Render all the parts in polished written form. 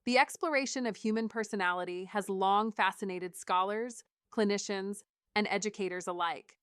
The exploration of human personality has long fascinated scholars, clinicians, and educators alike.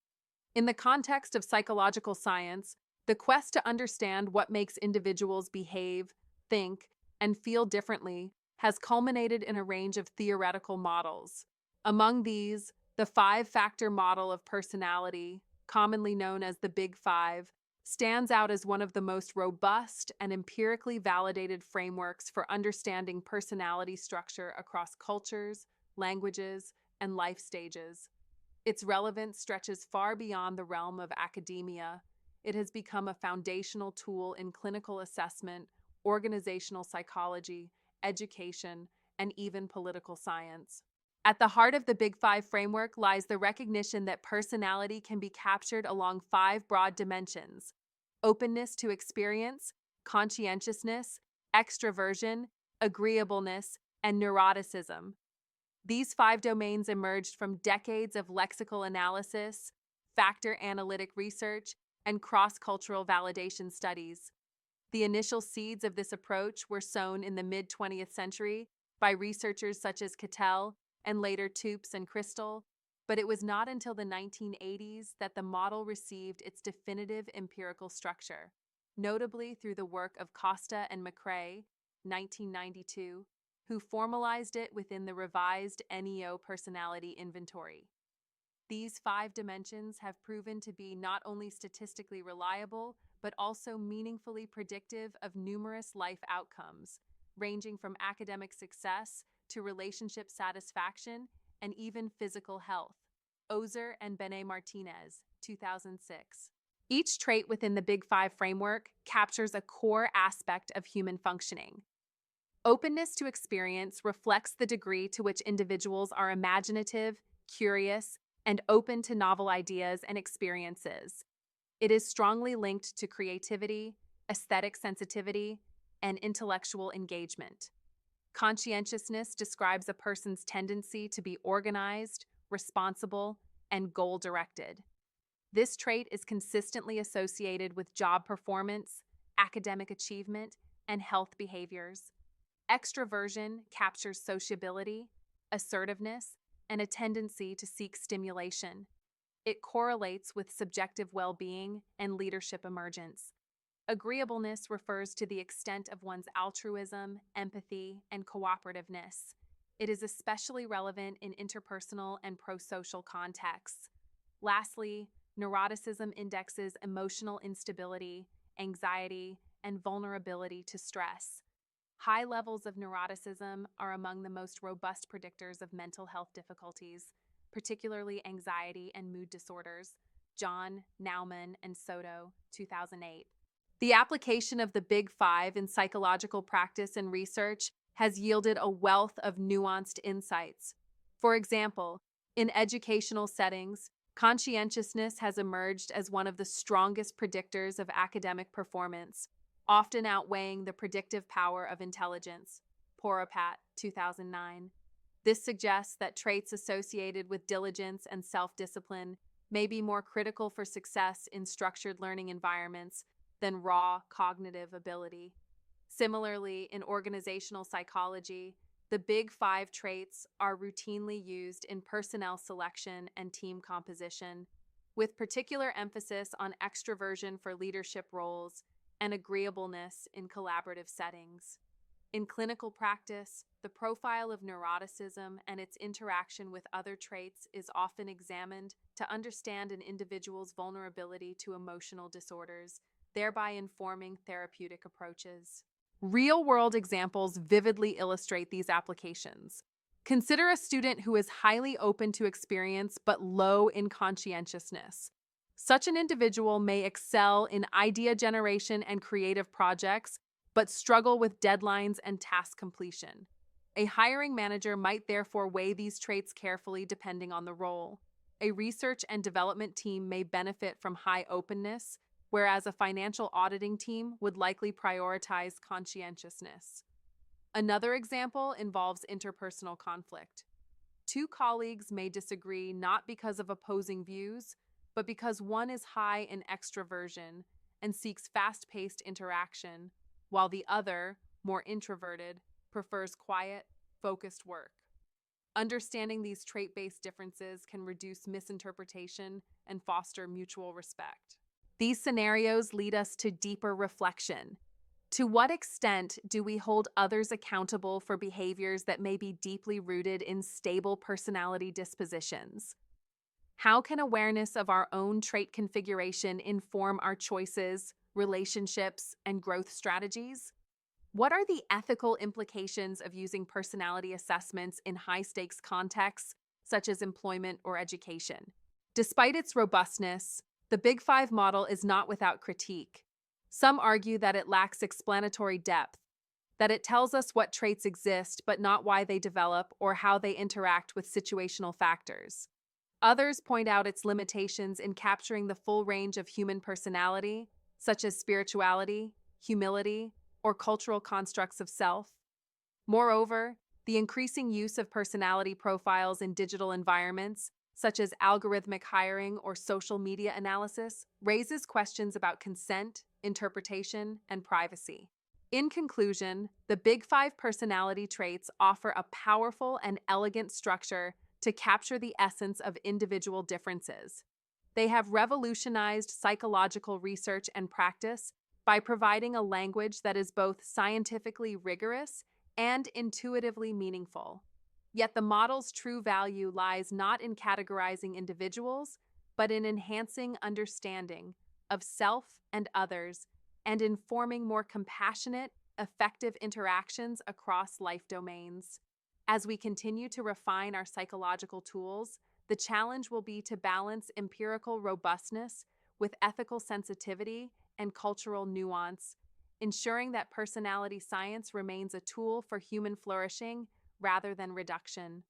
In the context of psychological science, the quest to understand what makes individuals behave, think, and feel differently has culminated in a range of theoretical models. Among these, the five-factor model of personality, commonly known as the Big Five, stands out as one of the most robust and empirically validated frameworks for understanding personality structure across cultures, languages, and life stages. Its relevance stretches far beyond the realm of academia. It has become a foundational tool in clinical assessment, organizational psychology, education, and even political science. At the heart of the Big Five framework lies the recognition that personality can be captured along five broad dimensions: openness to experience, conscientiousness, extraversion, agreeableness, and neuroticism. These five domains emerged from decades of lexical analysis, factor analytic research, and cross-cultural validation studies. The initial seeds of this approach were sown in the mid-20th century by researchers such as Cattell and later Toops and Crystal, but it was not until the 1980s that the model received its definitive empirical structure, notably through the work of Costa and McCrae, 1992, who formalized it within the revised NEO personality inventory. These five dimensions have proven to be not only statistically reliable, but also meaningfully predictive of numerous life outcomes, ranging from academic success to relationship satisfaction and even physical health. Ozer and Benet Martinez, 2006. Each trait within the Big Five framework captures a core aspect of human functioning. Openness to experience reflects the degree to which individuals are imaginative, curious, and open to novel ideas and experiences. It is strongly linked to creativity, aesthetic sensitivity, and intellectual engagement. Conscientiousness describes a person's tendency to be organized, responsible, and goal-directed. This trait is consistently associated with job performance, academic achievement, and health behaviors. Extraversion captures sociability, assertiveness, and a tendency to seek stimulation. It correlates with subjective well-being and leadership emergence. Agreeableness refers to the extent of one's altruism, empathy, and cooperativeness. It is especially relevant in interpersonal and pro-social contexts. Lastly, neuroticism indexes emotional instability, anxiety, and vulnerability to stress. High levels of neuroticism are among the most robust predictors of mental health difficulties, particularly anxiety and mood disorders. John, Naumann, and Soto, 2008. The application of the Big Five in psychological practice and research has yielded a wealth of nuanced insights. For example, in educational settings, conscientiousness has emerged as one of the strongest predictors of academic performance, often outweighing the predictive power of intelligence. Poropat, 2009. This suggests that traits associated with diligence and self-discipline may be more critical for success in structured learning environments than raw cognitive ability. Similarly, in organizational psychology, the Big Five traits are routinely used in personnel selection and team composition, with particular emphasis on extraversion for leadership roles and agreeableness in collaborative settings. In clinical practice, the profile of neuroticism and its interaction with other traits is often examined to understand an individual's vulnerability to emotional disorders, thereby informing therapeutic approaches. Real-world examples vividly illustrate these applications. Consider a student who is highly open to experience but low in conscientiousness. Such an individual may excel in idea generation and creative projects, but struggle with deadlines and task completion. A hiring manager might therefore weigh these traits carefully depending on the role. A research and development team may benefit from high openness, whereas a financial auditing team would likely prioritize conscientiousness. Another example involves interpersonal conflict. Two colleagues may disagree not because of opposing views, but because one is high in extraversion and seeks fast-paced interaction, while the other, more introverted, prefers quiet, focused work. Understanding these trait-based differences can reduce misinterpretation and foster mutual respect. These scenarios lead us to deeper reflection. To what extent do we hold others accountable for behaviors that may be deeply rooted in stable personality dispositions? How can awareness of our own trait configuration inform our choices, relationships, and growth strategies? What are the ethical implications of using personality assessments in high-stakes contexts, such as employment or education? Despite its robustness, the Big Five model is not without critique. Some argue that it lacks explanatory depth, that it tells us what traits exist but not why they develop or how they interact with situational factors. Others point out its limitations in capturing the full range of human personality, such as spirituality, humility, or cultural constructs of self. Moreover, the increasing use of personality profiles in digital environments, such as algorithmic hiring or social media analysis, raises questions about consent, interpretation, and privacy. In conclusion, the Big Five personality traits offer a powerful and elegant structure to capture the essence of individual differences. They have revolutionized psychological research and practice by providing a language that is both scientifically rigorous and intuitively meaningful. Yet the model's true value lies not in categorizing individuals, but in enhancing understanding of self and others and in forming more compassionate, effective interactions across life domains. As we continue to refine our psychological tools, the challenge will be to balance empirical robustness with ethical sensitivity and cultural nuance, ensuring that personality science remains a tool for human flourishing rather than reduction.